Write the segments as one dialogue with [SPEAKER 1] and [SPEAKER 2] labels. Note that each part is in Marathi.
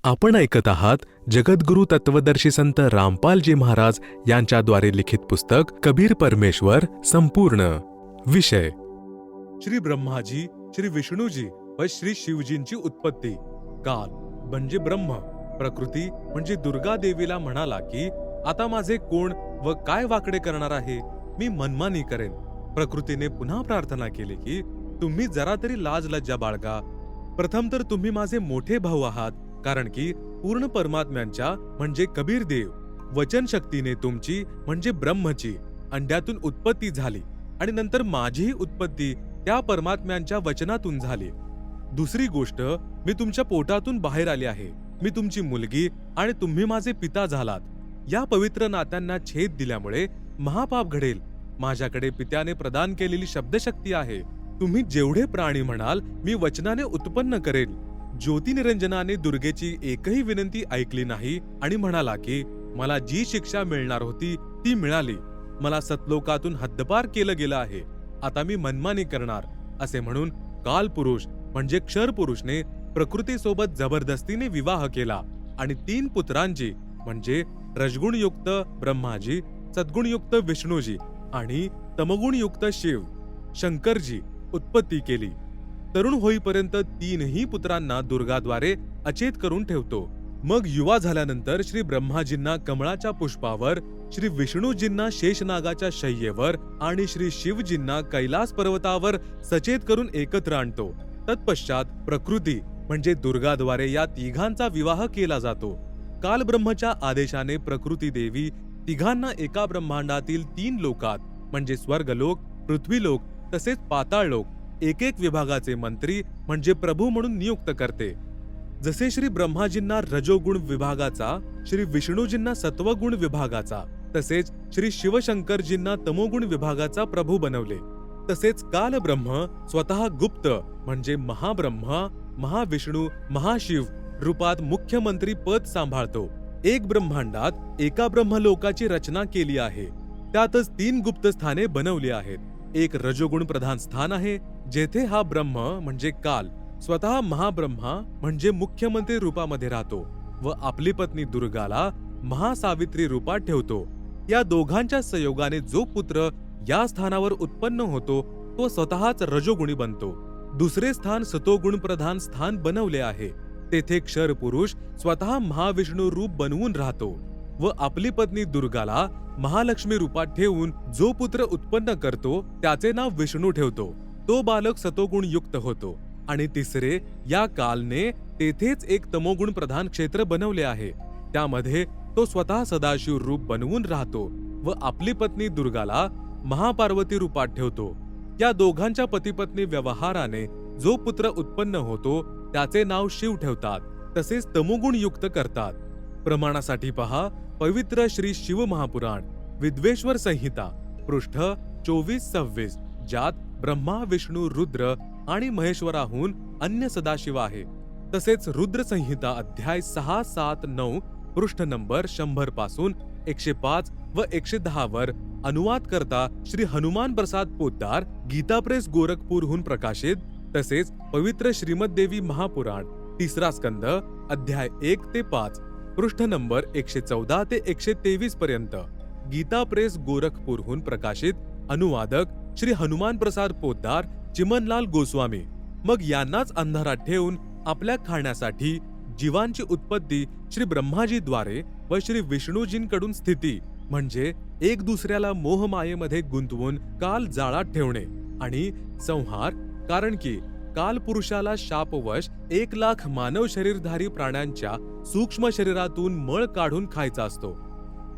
[SPEAKER 1] आपण ऐकत आहात जगद्गुरु तत्वदर्शी संत रामपालजी महाराज यांच्याद्वारे लिखित पुस्तक कबीर परमेश्वर संपूर्ण. विषय श्री ब्रह्माजी, श्री विष्णूजी व श्री शिवजींची उत्पत्ती. काल म्हणजे ब्रह्म, प्रकृती म्हणजे दुर्गा देवीला म्हणाला की आता माझे कोण व काय वाकडे करणार आहे, मी मनमानी करेन. प्रकृतीने पुन्हा प्रार्थना केली की तुम्ही जरा तरी लाज लज्जा बाळगा. प्रथम तर तुम्ही माझे मोठे भाऊ आहात, कारण की पूर्ण परमात्म्यांच्या म्हणजे कबीर देव वचन शक्तीने तुमची म्हणजे ब्रह्मची अंड्यातून उत्पत्ती झाली आणि नंतर माझीही उत्पत्ती त्या परमात्म्यांच्या वचनातून झाली. दुसरी गोष्ट, मी तुमच्या पोटातून बाहेर आले आहे. मी तुमची मुलगी आणि तुम्ही माझे पिता झालात. या पवित्र नात्यांना छेद दिल्यामुळे महापाप घडेल. माझ्याकडे पित्याने प्रदान केलेली शब्दशक्ती आहे. तुम्ही जेवढे प्राणी म्हणाल मी वचनाने उत्पन्न करेल. ज्योतिनिरंजनाने दुर्गेची एकही विनंती ऐकली नाही आणि म्हणाला की मला जी शिक्षा मिळणार होती ती मिळाली. मला सतलोकातून हद्दपार केलं गेलं आहे. आता मी मनमानी करणार असे म्हणून कालपुरुष म्हणजे क्षरपुरुषने प्रकृतीसोबत जबरदस्तीने विवाह केला आणि 3 पुत्रांची म्हणजे रजगुणयुक्त ब्रह्माजी, सद्गुणयुक्त विष्णूजी आणि तमगुणयुक्त शिव शंकरजी उत्पत्ती केली. तरुण होईपर्यंत 3ही पुत्रांना दुर्गाद्वारे अचेत करून ठेवतो. मग युवा झाल्यानंतर श्री ब्रह्माजींना कमळाच्या पुष्पावर, श्री विष्णूजींना शेषनागाच्या शय्येवर आणि श्री शिवजींना कैलास पर्वतावर सचेत करून एकत्र आणतो. तत्पश्चात प्रकृती म्हणजे दुर्गाद्वारे या तिघांचा विवाह केला जातो. काल ब्रह्मच्या आदेशाने प्रकृती देवी तिघांना एका ब्रह्मांडातील 3 लोकात म्हणजे स्वर्गलोक, पृथ्वीलोक तसेच पाताळलोक एक विभागाचे मंत्री म्हणजे प्रभू म्हणून नियुक्त करते. जसे श्री ब्रह्माजींना रजोगुण विभागाचा, श्री विष्णूजींना सत्वगुण विभागाचा, तसेच श्री शिवशंकरजींना तमोगुण विभागाचा प्रभू बनवले. तसेच काल ब्रह्म स्वतः गुप्त म्हणजे महाब्रह्मा, महाविष्णू, महाशिव रूपात मुख्यमंत्री पद सांभाळतो. एक ब्रह्मांडात एका ब्रह्मलोकाची रचना केली आहे. त्यातच 3 गुप्त स्थाने बनवली आहेत. एक रजोगुण प्रधान स्थान आहे जेथे हा ब्रह्म म्हणजे काल स्वतः महाब्रह्मा म्हणजे मुख्यमंत्री रूपामध्ये राहतो व आपली पत्नी दुर्गाला महासावित्री रूपात ठेवतो. या दोघांच्या संयोगाने जो पुत्र या स्थानावर उत्पन्न होतो तो स्वतःच रजोगुणी बनतो. दुसरे स्थान सतोगुण प्रधान स्थान बनवले आहे. तेथे क्षर पुरुष स्वतः महाविष्णू रूप बनवून राहतो व आपली पत्नी दुर्गाला महालक्ष्मी रूपात ठेवून जो पुत्र उत्पन्न करतो त्याचे नाव विष्णू ठेवतो. तो बालक सतोगुण युक्त होतो. आणि तिसरे, या कालने तेथेच एक तमोगुण प्रधान क्षेत्र बनवले आहे. त्यामध्ये तो स्वतः सदाशिव रूप बनवून राहतो व आपली पत्नी दुर्गाला महापार्वती रूपात ठेवतो. या दोघांच्या पतीपत्नी व्यवहाराने जो पुत्र उत्पन्न होतो त्याचे नाव शिव ठेवतात. तसेच तमोगुण युक्त करतात. प्रमाणासाठी पहा पवित्र श्री शिव महापुराण विद्वेश्वर संहिता पृष्ठ 24-26, ज्यात ब्रह्मा, विष्णू, रुद्र आणि महेश्वराहून अन्य सदाशिव आहे. तसेच रुद्र संहिता अध्याय 6, 7, 9 पृष्ठ नंबर 100 पासून 105 व 110 वर अनुवाद करता श्री हनुमान प्रसाद पोद्दार, गीता प्रेस गोरखपूरहून प्रकाशित. तसेच पवित्र श्रीमद्देवी महापुराण 3रा स्कंद अध्याय 1 ते 5 पृष्ठ नंबर 114 ते 123 पर्यंत गीता प्रेस गोरखपूरहून प्रकाशित. अनुवादक श्री हनुमान प्रसाद पोद्दार, चिमनलाल गोस्वामी. मग यांनाच अंधारात ठेवून आपल्या खाण्यासाठी जीवांची उत्पत्ती श्री ब्रह्माजीद्वारे व श्री विष्णूजींकडून स्थिती म्हणजे एक दुसऱ्याला मोहमायेमध्ये गुंतवून काल जाळात ठेवणे आणि संहार. कारण की काल पुरुषाला शापवश 1,00,000 मानव शरीरधारी प्राण्यांच्या सूक्ष्म शरीरातून मळ काढून खायचा असतो.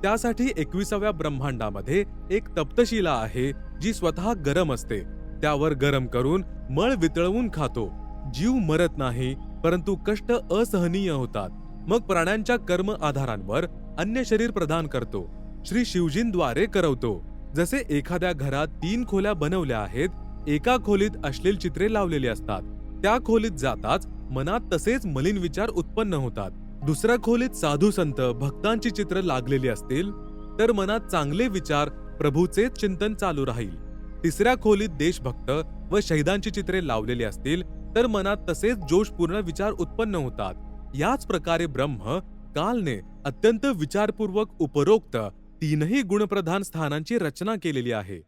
[SPEAKER 1] त्यासाठी 21व्या ब्रह्मांडामध्ये एक तप्तशिला आहे जी स्वतः गरम असते. त्यावर गरम करून मळ वितळवून खातो. जीव मरत नाही, परंतु कष्ट असहनीय होतात. मग प्राण्यांच्या कर्म आधारांवर अन्य शरीर प्रदान करतो. श्री शिवजींद्वारे करवतो. जसे एखाद्या घरात 3 खोल्या बनवल्या आहेत. एका खोलीत अश्लील चित्रे लावलेली असतात. त्या खोलीत जाताच मनात तसेच मलिन विचार उत्पन्न होतात. दुसऱ्या खोलीत साधू संत भक्तांची चित्र लागलेली असतील तर मनात चांगले विचार, प्रभूचेच चिंतन चालू राहील. तिसऱ्या खोलीत देशभक्त व शहीदांची चित्रे लावलेली असतील तर मनात तसेच जोशपूर्ण विचार उत्पन्न होतात. याच प्रकारे ब्रह्म कालने अत्यंत विचारपूर्वक उपरोक्त तीनही गुणप्रधान स्थानांची रचना केलेली आहे.